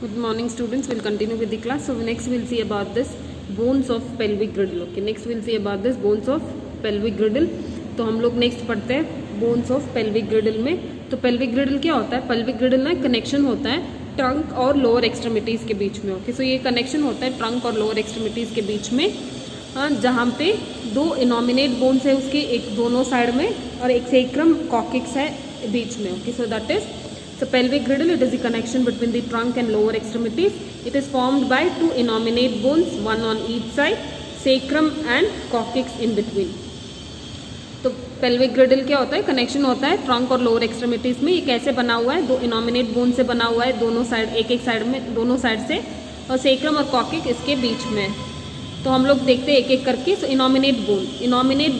Good morning students, we'll continue with the class. So next we'll see about this bones of pelvic girdle. Okay, next we'll see about this bones of pelvic girdle. तो हम लोग next पढ़ते हैं bones of pelvic ग्रिडल में. तो pelvic ग्रिडल क्या होता है? पेल्विक ग्रिडल ना कनेक्शन होता है ट्रंक और लोअर एक्सट्रीमिटीज़ के बीच में. ओके, सो ये कनेक्शन होता है ट्रंक और लोअर एक्सट्रीमिटीज़ के बीच में, जहाँ पे दो इनॉमिनेट बोन्स है उसके, एक दोनों साइड में और एक सेक्रम कॉकिक्स है बीच में. Okay, so that is so pelvic girdle. It is the connection between the trunk and lower extremities. It is formed by two innominate bones, one on each side, sacrum and coccyx in between. तो pelvic girdle क्या होता है? Connection होता है trunk और lower extremities में. ये कैसे बना हुआ है? दो इनोमिनेट बोन से बना हुआ है, दोनों साइड, एक साइड में, दोनों साइड से, और सेक्रम और कॉकिक इसके बीच में. तो हम लोग देखते हैं एक एक करके. सो इनोमिनेट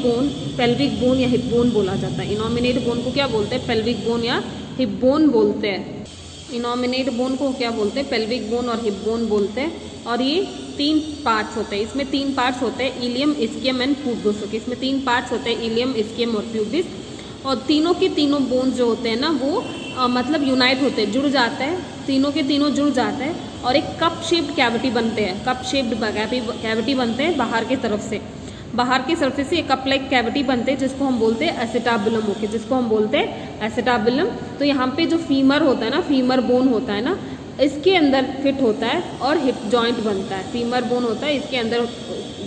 बोन पेल्विक बोन या हिप बोन बोला जाता है. इनोमिनेट बोन को क्या बोलते हैं? पेल्विक बोन या हिप बोन बोलते हैं. इनोमिनेट बोन को क्या बोलते हैं? पेल्विक बोन और हिप बोन बोलते हैं. और ये तीन पार्ट्स होते हैं. इसमें तीन पार्ट्स होते हैं, ilium, ischium and pubis. Okay, इसमें तीन पार्ट्स होते हैं, इलियम, इस्कियम और प्यूबिस. और तीनों के तीनों बोन्स जो होते हैं ना, वो मतलब यूनाइट होते हैं, जुड़ जाते हैं, तीनों के तीनों जुड़ जाते हैं और एक कप शेप्ड कैविटी बनते हैं. कप शेप्ड कैविटी बनते हैं बाहर की तरफ से. बाहर के सरफेस से एक कप लाइक कैविटी बनते हैं जिसको हम बोलते हैं एसिटाबुलम. ओके, जिसको हम बोलते हैं एसिटाबुलम. तो यहाँ पे जो फीमर होता है ना, फीमर बोन होता है ना, इसके अंदर फिट होता है और हिप जॉइंट बनता है. फीमर बोन होता है, इसके अंदर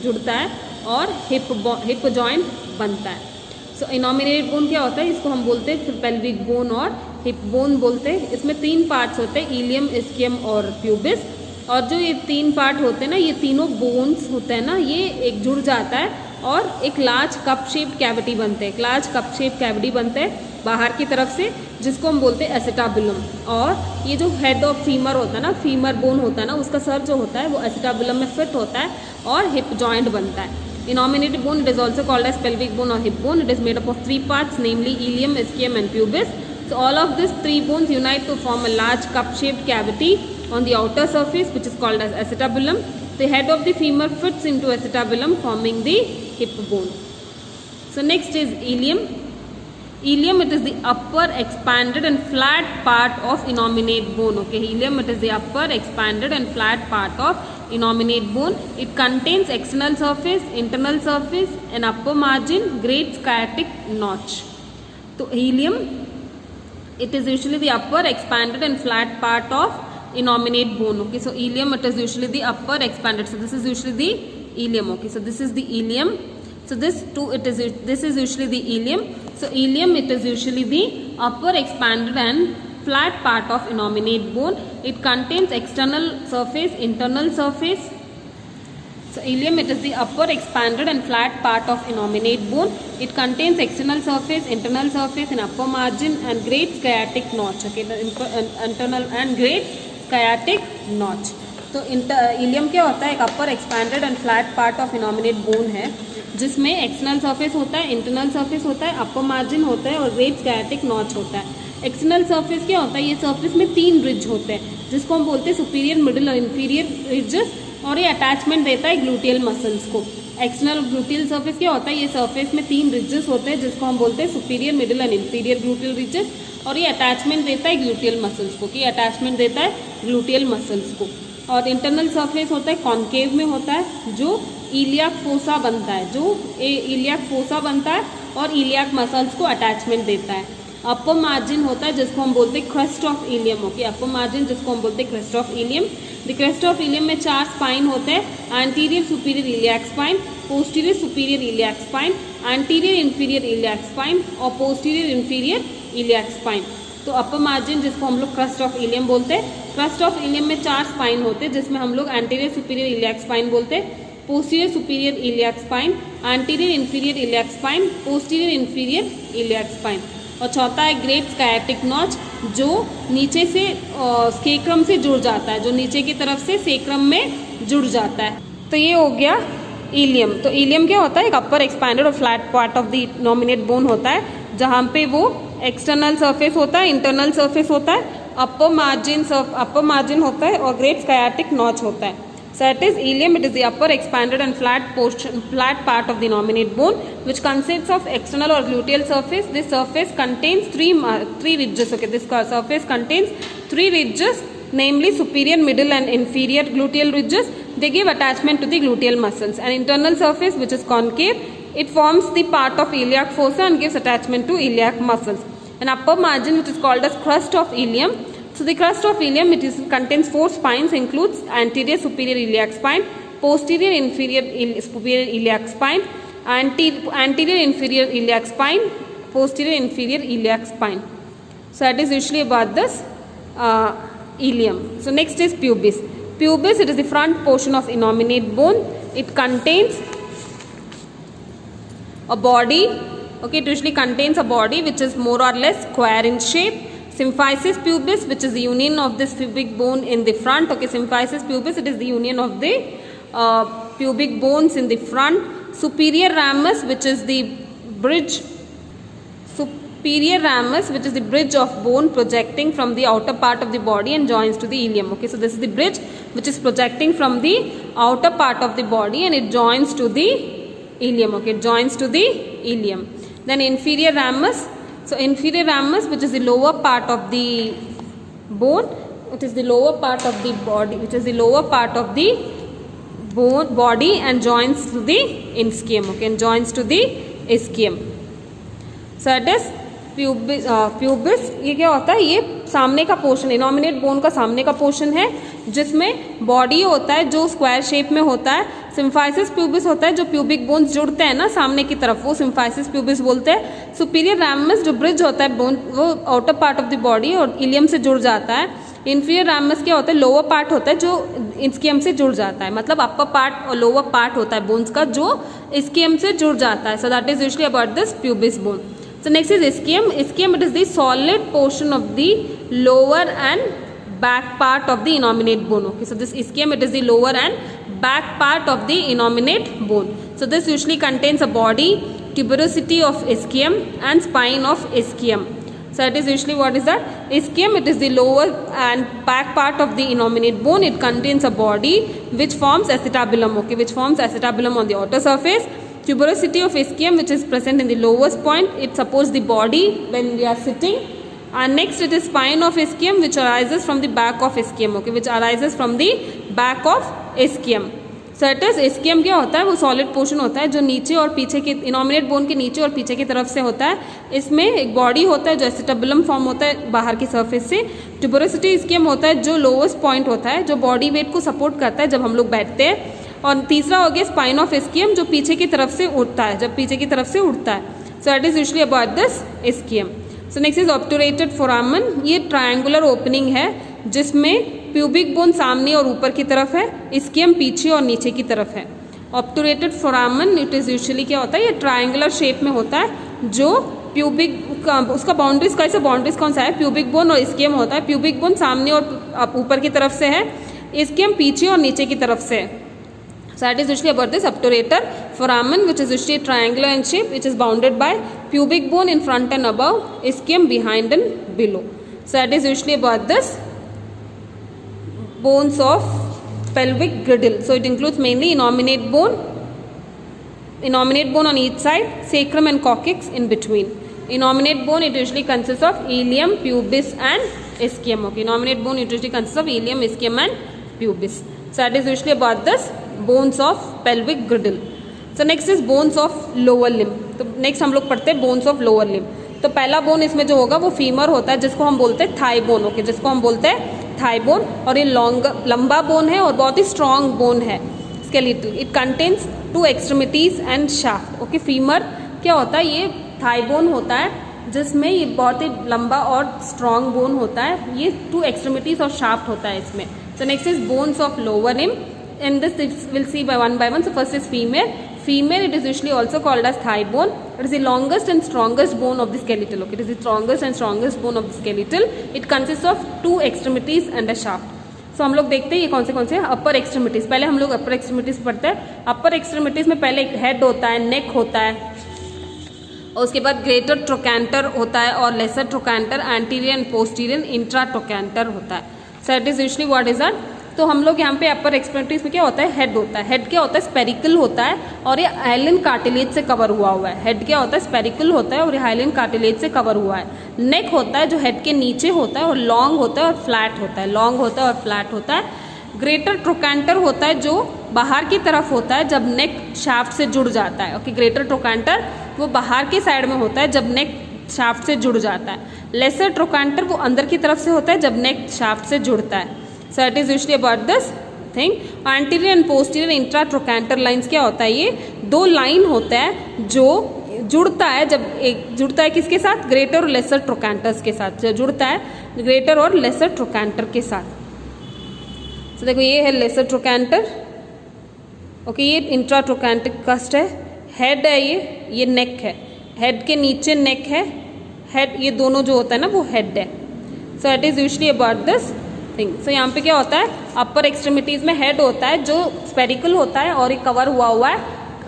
जुड़ता है और हिप जॉइंट बनता है. सो इनोमिनेट बोन क्या होता है? इसको हम बोलते हैं पेल्विक बोन और हिप बोन बोलते हैं. इसमें तीन पार्ट्स होते हैं, इलियम, इस्कियम और प्यूबिस. और जो ये तीन पार्ट होते हैं ना, ये तीनों बोन्स होते हैं ना, ये एक जुड़ जाता है और एक लार्ज कप शेप्ड कैविटी बनते हैं. लार्ज कप शेप्ड कैविटी बनते हैं बाहर की तरफ से, जिसको हम बोलते हैं एसिटाबुलम. और ये जो हेड ऑफ फीमर होता है ना, फीमर बोन होता है ना, उसका सर जो होता है वो एसिटाबुलम में फिट होता है और हिप जॉइंट बनता है. Innominated bone, it is also called as pelvic bone और hip bone. It is made up of three parts, namely ilium, ischium and pubis. So all of these three bones unite to form a large cup-shaped cavity on the outer surface, which is called as acetabulum. The head of the femur fits into acetabulum, forming the hip bone. So next is ilium. Ilium, it is the upper expanded and flat part of innominate bone. Okay, ilium, it is the upper expanded and flat part of innominate bone. It contains external surface, internal surface, and upper margin, great sciatic notch. So ilium, it is usually the upper expanded and flat part of innominate bone. Okay, so ilium, it is usually the upper expanded. So this is usually the ilium. Okay, so this is the ilium. So this is usually the ilium. So ilium, it is usually the upper expanded and flat part of innominate bone. It contains external surface, internal surface. So ilium, it is the upper expanded and flat part of innominate bone. It contains external surface, internal surface, and upper margin and great sciatic notch. Okay, the internal and great sciatic notch. तो ilium क्या होता है? एक upper expanded end flat part of innominate bone है, जिसमें external surface होता है, internal surface होता है, अपर मार्जिन होता है और ग्रेट स्कायाटिक नॉच होता है. एक्सटर्नल सरफेस क्या होता है? ये सरफेस में तीन रिज होते हैं, जिसको हम बोलते हैं सुपीरियर, मिडिल और इंफीरियर रिजेस. और ये अटैचमेंट देता है ग्लूटियल मसल्स को. एक्सटर्नल ग्लूटियल सरफेस क्या होता है? ये सरफेस में तीन रिजेस होते हैं, जिसको हम बोलते हैं superior, middle and inferior gluteal ridges. और ये अटैचमेंट देता है ग्लूटियल मसल्स को, कि अटैचमेंट देता है ग्लूटियल मसल्स को. और इंटरनल सरफेस होता है कॉन्केव में होता है, जो इलियाक फोसा बनता है, इलियाक फोसा बनता है और इलियाक मसल्स को अटैचमेंट देता है. अपर मार्जिन होता है, जिसको हम बोलते हैं crest of ilium. Okay, upper margin जिसको हम बोलते हैं crest of ilium. The crest of ilium में चार स्पाइन होते हैं, anterior superior iliac spine, posterior superior iliac spine, anterior inferior iliac spine और पोस्टीरियर इंफीरियर इलियाक स्पाइन. तो अपर मार्जिन जिसको हम लोग क्रेस्ट ऑफ इलियम बोलते हैं. क्रेस्ट ऑफ इलियम में चार स्पाइन होते हैं, जिसमें हम लोग एंटीरियर सुपीरियर इलियाक स्पाइन बोलते हैं, posterior superior iliac spine, anterior inferior iliac spine, posterior inferior iliac spine. और चौथा है ग्रेट स्कायाटिक नॉच, जो नीचे से सेक्रम से जुड़ जाता है, जो नीचे की तरफ से सेक्रम में जुड़ जाता है. तो ये हो गया इलियम. तो इलियम क्या होता है? एक अपर एक्सपैंडेड और flat part of the innominate bone होता है, जहाँ पे वो एक्सटर्नल सरफेस होता है, इंटरनल सरफेस होता है, अपर मार्जिन होता है और ग्रेट स्कायाटिक नॉच होता है. So it is ilium. It is the upper expanded and flat part of the innominate bone, which consists of external or gluteal surface. This surface contains three ridges. Okay, this surface contains three ridges namely superior, middle and inferior gluteal ridges. They give attachment to the gluteal muscles. And internal surface, which is concave, it forms the part of iliac fossa and gives attachment to iliac muscles. An upper margin, which is called as crust of ilium. So the crust of ilium, contains 4 spines, includes anterior superior iliac spine, posterior inferior superior iliac spine, anterior inferior iliac spine, posterior inferior iliac spine. So that is usually about this ilium. So next is pubis. Pubis, it is the front portion of innominate bone. It contains a body. Okay, it usually contains a body which is more or less square in shape. Symphysis pubis, which is the union of this pubic bone in the front. Okay, symphysis pubis, it is the union of the pubic bones in the front. Superior ramus, which is the bridge. Superior ramus, which is the bridge of bone projecting from the outer part of the body and joins to the ilium. Okay, so this is the bridge which is projecting from the outer part of the body and it joins to the ilium. Okay, it joins to the ilium. Then inferior ramus. So inferior ramus, which is the lower part of the bone, it is the lower part of the body, which is the lower part of the bone body and joins to the ischium. Okay, and joins to the ischium. So that is pubis. ये क्या होता है, ये सामने का portion, innominate bone का सामने का पोर्शन है जिसमें बॉडी होता है जो स्क्वायर शेप में होता है. सिम्फाइसिस प्यूबिस होता है जो प्यूबिक बोन्स जुड़ते हैं ना सामने की तरफ, वो सिम्फाइसिस प्यूबिस बोलते हैं. सुपीरियर रैमस जो ब्रिज होता है बोन, वो outer part of the body और इलियम से जुड़ जाता है. इन्फीरियर रैमस क्या होता है, लोअर पार्ट होता है जो इसकियम से जुड़ जाता है. मतलब अपर पार्ट और लोअर पार्ट होता है बोन्स का जो इसकियम से जुड़ जाता है. So that is usually about this pubis bone. So next is ischium. Ischium, it is the solid portion of the lower and back part of the innominate bone. Okay, so this ischium, it is the lower and back part of the innominate bone. So this usually contains a body, tuberosity of ischium and spine of ischium. So it is usually what is that? Ischium, it is the lower and back part of the innominate bone. It contains a body which forms acetabulum. Okay, which forms acetabulum on the outer surface. Tuberosity of ischium, which is present in the lowest point. It supports the body when we are sitting. And next it is spine of ischium, which arises from the back of ischium. Okay, which arises from the back of ischium. So it is ischium क्या होता है, वो solid portion होता है जो नीचे और पीछे के इनोमिनेट बोन के नीचे और पीछे की तरफ से होता है. इसमें एक बॉडी होता है जो एसिटाबुलम फॉर्म होता है बाहर की सरफेस से. ट्यूबरोसिटी ischium होता है जो लोवेस्ट पॉइंट होता है, जो बॉडी वेट को सपोर्ट करता है जब हम लोग बैठते हैं. और तीसरा हो गया स्पाइन ऑफ ischium जो पीछे की तरफ से उठता है, जब पीछे की तरफ से उठता है. So that is usually about this ischium. So next is obturated foramen. ये ट्रायंगुलर ओपनिंग है जिसमें प्यूबिक बोन सामने और ऊपर की तरफ है, ischium पीछे और नीचे की तरफ है. ऑब्टुरेटेड फोरामन, इट इज यूजुअली क्या होता है, ये ट्रायंगुलर शेप में होता है जो प्यूबिक उसका बाउंड्रीज का ऐसे बाउंड्रीज कौन सा है, प्यूबिक बोन और ischium होता है. प्यूबिक बोन सामने और ऊपर की तरफ से है, ischium पीछे और नीचे की तरफ से है. So that is usually about this obturator foramen, which is usually triangular in shape, which is bounded by pubic bone in front and above, ischium behind and below. So that is usually about this bones of pelvic girdle. So it includes mainly innominate bone on each side, sacrum and coccyx in between. Innominate bone, it usually consists of ilium, pubis and ischium. Okay, innominate bone, it usually consists of ilium, ischium and pubis. So that is usually about this bones of pelvic girdle. So next is bones of lower limb. तो next हम लोग पढ़ते हैं bones of lower limb. तो पहला bone इसमें जो होगा वो फीमर होता है जिसको हम बोलते हैं थाई बोन. ओके, जिसको हम बोलते हैं थाई बोन. और ये लंबा बोन है और बहुत ही स्ट्रॉन्ग बोन है. Skeletal, it contains 2 extremities and shaft. Okay, femur क्या होता है, ये थाई बोन होता है जिसमें ये बहुत ही लंबा और स्ट्रॉन्ग बोन होता है. ये 2 एक्सट्रीमिटीज और शाफ्ट होता है इसमें. So next is bones of lower limb. In this we'll see by one. So first is femur. Femur, it is usually also called as thigh bone. It is the longest and strongest bone of the skeletal. Okay, it is the strongest and strongest bone of the skeletal. It consists of 2 extremities and a shaft. So हम लोग देखते हैं ये कौन से अपर extremities. पहले हम लोग अपर एक्सट्रीमिटीज पढ़ते हैं. अपर एक्सट्रीमिटीज में पहले हेड होता है, नेक होता है, और उसके बाद ग्रेटर ट्रोकैंटर होता है और lesser trochanter, anterior and posterior intra trochanter होता है. So it is usually what is that तो हम लोग यहाँ पे अपर एक्सट्रीमिटीज में क्या होता है, हेड होता है। हेड क्या होता है, स्पेरिकल होता है और ये हाइलिन कार्टिलेज से कवर हुआ हुआ है। हेड क्या होता है, स्पेरिकल होता है और ये हाइलिन कार्टिलेज से कवर हुआ है। नेक होता है जो हेड के नीचे होता है और लॉन्ग होता है और फ्लैट होता है, लॉन्ग होता है और फ्लैट होता है। ग्रेटर ट्रोकैंटर होता है जो बाहर की तरफ होता है जब नेक शाफ्ट से जुड़ जाता है। ओके, ग्रेटर ट्रोकैंटर वो बाहर की साइड में होता है जब नेक शाफ्ट से जुड़ जाता है। लेसर ट्रोकैंटर वो अंदर की तरफ से होता है जब नेक शाफ्ट से जुड़ता है। So it is usually about this thing. Anterior and posterior intra trochanter lines क्या होता है, ये दो लाइन होता है जो जुड़ता है जब एक जुड़ता है किसके साथ, ग्रेटर और लेसर ट्रोकैंटर्स के साथ, जो जुड़ता है ग्रेटर और लेसर ट्रोकैंटर के साथ। तो देखो ये है लेसर ट्रोकैंटर, ओके, ये इंट्रा ट्रोकैंटिक कस्ट है। हेड है ये नेक है, हेड के नीचे नेक है, हेड ये दोनों जो होता है ना वो हेड है। So it is usually about this thing. So यहाँ पे क्या होता है, अपर एक्सट्रीमिटीज में हेड होता है जो स्पेरिकल होता है और ये कवर हुआ है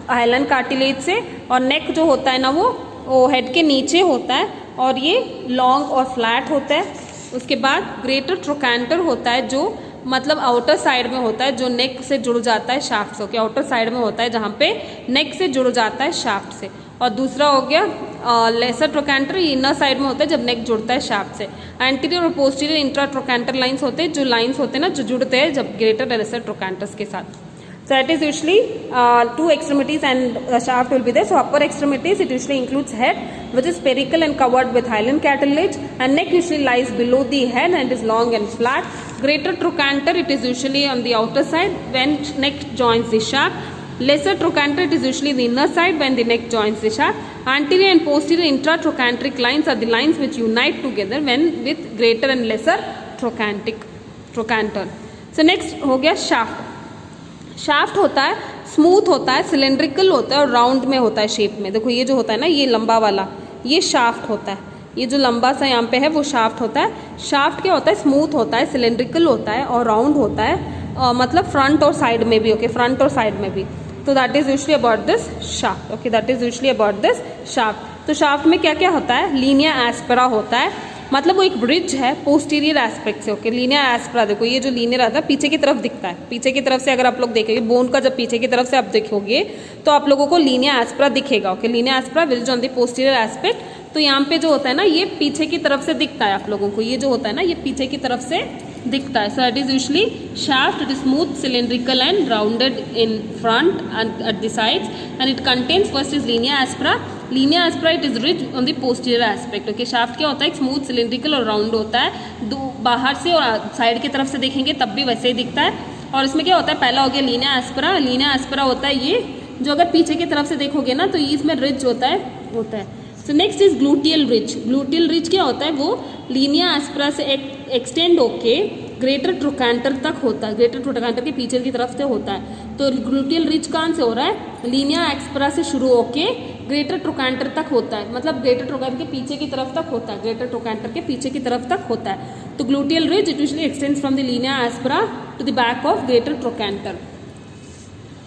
हाइलन कार्टिलेज से, और नेक जो होता है ना वो हेड के नीचे होता है और ये लॉन्ग और फ्लैट होता है। उसके बाद ग्रेटर ट्रोकैंटर होता है जो मतलब आउटर साइड में होता है, जो नेक से जुड़ जाता है शाफ्ट से। ओके, आउटर साइड में होता है जहाँ पे नेक से जुड़ जाता है शाफ्ट से। और दूसरा हो गया लेसर ट्रोकैंटर, इनर साइड में होता है जब नेक जुड़ता है शाफ्ट से। एंटीरियर और पोस्टीरियर इंट्रा ट्रोकैंटर लाइंस होते हैं, जो लाइंस होते हैं ना जो जुड़ते हैं जब ग्रेटर और लेसर ट्रोकैंटर्स के साथ। So it is usually two extremities and shaft will be there. So upper extremities it usually includes head, which is spherical and covered with hyaline cartilage, and neck usually lies below the head and is long and flat. Greater trochanter it is usually on the outer side when neck joins the shaft. Lesser trochanter it is usually the inner side when the neck joins the shaft. Anterior and posterior intratrochanteric lines are the lines which unite together when with greater and lesser trochanter. So next हो गया shaft. Shaft होता है smooth होता है, cylindrical होता है और round में होता है शेप में। देखो ये जो होता है ना ये लंबा वाला ये शाफ्ट होता है, ये जो लंबा सा यहाँ पे है वो शाफ्ट होता है। शाफ्ट क्या होता है, स्मूथ होता है, सिलेंड्रिकल होता है और राउंड होता है, मतलब फ्रंट और साइड में भी। ओके, फ्रंट और साइड में भी। तो that is usually about this shaft. Okay, that is usually about this shaft. तो शाफ्ट में क्या क्या होता है, लीनिया एस्पेरा होता है, मतलब वो एक ब्रिज है पोस्टीरियर एस्पेक्ट से। ओके, लीनियर एस्पेरा देखो ये जो लीनियर आता है पीछे की तरफ दिखता है, पीछे की तरफ से अगर आप लोग देखेंगे बोन का जब पीछे की तरफ से आप देखोगे तो आप लोगों को लीनियर एस्पेरा दिखेगा। Okay, linear aspera which on the posterior aspect. तो यहाँ पे जो होता है ना ये पीछे की तरफ से दिखता है आप लोगों को, ये जो होता है ना ये पीछे की तरफ से दिखता है। So it is usually shaft, it is smooth cylindrical and rounded in front end at the sides and it contains first is linear aspera. Linear aspera it is rich on the posterior aspect. Okay, shaft क्या होता है, एक smooth cylindrical और round होता है, दो बाहर से और साइड की तरफ से देखेंगे तब भी वैसे ही दिखता है। और इसमें क्या होता है, पहला हो गया लीनियर एस्पेरा। लीनियर एस्पेरा होता है ये जो अगर पीछे की तरफ से देखोगे ना तो इसमें रिच होता है। सो next is gluteal rich. Gluteal rich क्या होता है, वो लीनियर एस्पेरा से एक्सटेंड होके ग्रेटर ट्रोकैंटर तक होता है, ग्रेटर ट्रोकैंटर के पीछे की तरफ से होता है। तो ग्लूटियल रिच कहाँ से हो रहा है, लीनियर एस्पेरा से शुरू होके ग्रेटर ट्रोकैंटर तक होता है, मतलब ग्रेटर ट्रोकैंटर के पीछे की तरफ तक होता है, ग्रेटर ट्रोकैंटर के पीछे की तरफ तक होता है। तो gluteal ridge it usually extends from the linear aspera to the back of greater trochanter.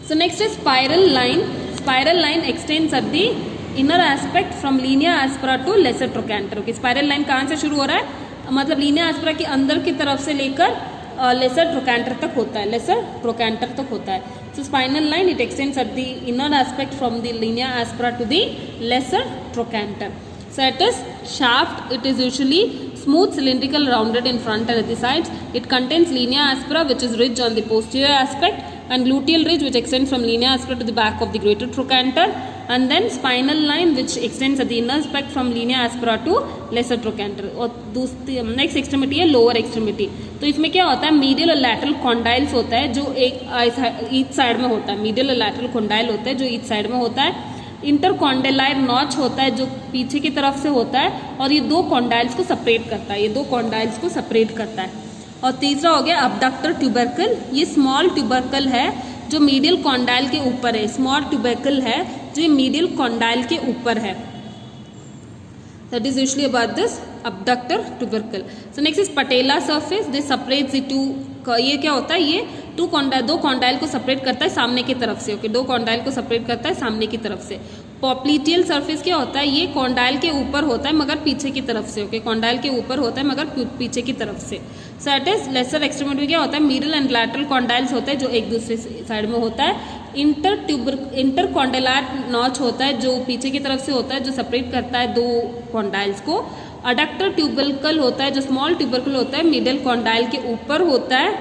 So next is spiral line. Spiral line extends at the inner aspect from linear aspera to lesser trochanter. Okay, spiral line कहाँ से शुरू हो रहा है, मतलब linear aspera के अंदर की तरफ से लेकर लेसर ट्रोकैंटर तक होता है, लेसर ट्रोकैंटर तक होता है। So spinal line it extends at the inner aspect from the linear aspera to the lesser trochanter. So it is shaft. It is usually smooth, cylindrical, rounded in front and at the sides. It contains linear aspera which is ridge on the posterior aspect, and gluteal ridge which extends from linear aspera to the back of the greater trochanter, and then spinal line which extends at the inner aspect from linear aspera to lesser trochanter. और दूसरी next extremity है lower extremity. तो इसमें क्या होता है, medial और lateral condyles होता है जो एक ईच साइड में होता है, मीडियल और लैटरल कॉन्डाइल होता है जो ईच साइड में होता है। इंटरकॉन्डेलायर नॉच होता है जो पीछे की तरफ से होता है और ये दो कॉन्डाइल्स को सेपरेट करता है, ये दो कॉन्डाइल्स को सेपरेट करता है। और तीसरा हो गया अबडक्टर ट्यूबरकल। ये स्मॉल ट्यूबरकल है जो मीडियल कॉन्डाइल के ऊपर है, स्मॉल ट्यूबरकल है जो मीडियल कॉन्डाइल के ऊपर है। That is usually about this abductor tubercle. So next is patella surface. This separates the two. ये क्या होता है, ये दो कॉन्डाइल को सेपरेट करता है सामने की तरफ से। ओके, दो कॉन्डाइल को सेपरेट करता है सामने की तरफ से। पॉप्लिटियल सरफेस क्या होता है, ये कॉन्डाइल के ऊपर होता है मगर पीछे की तरफ से। ओके, कॉन्डाइल के ऊपर होता है मगर पीछे की तरफ से। सो एट इज लेसर एक्सट्रीमिटी में क्या होता है, मिडल एंड लैटरल कॉन्डाइल्स होते हैं जो एक दूसरे साइड में होता है। इंटर कॉन्डेलार नॉच होता है जो पीछे की तरफ से होता है, जो सेपरेट करता है दो कॉन्डाइल्स को। अडक्टर ट्यूबरकल होता है जो स्मॉल ट्यूबरकल होता है, मिडल कॉन्डाइल के ऊपर होता है।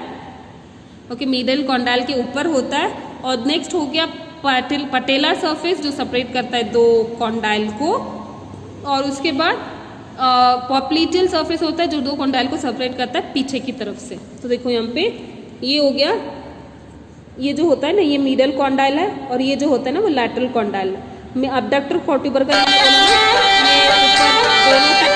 ओके, मिडल कॉन्डाइल के ऊपर होता है। और नेक्स्ट हो गया पटेलर सरफेस जो सेपरेट करता है दो कॉन्डाइल को। और उसके बाद पॉप्लिटियल सरफेस होता है जो दो कॉन्डाइल को सेपरेट करता है पीछे की तरफ से। तो देखो यहाँ पे ये हो गया, ये जो होता है ना ये मिडल कॉन्डाइल है और ये जो होता है ना वो लैटरल कॉन्डाइल है। मैं अबडक्टर ट्यूबरकल दोनों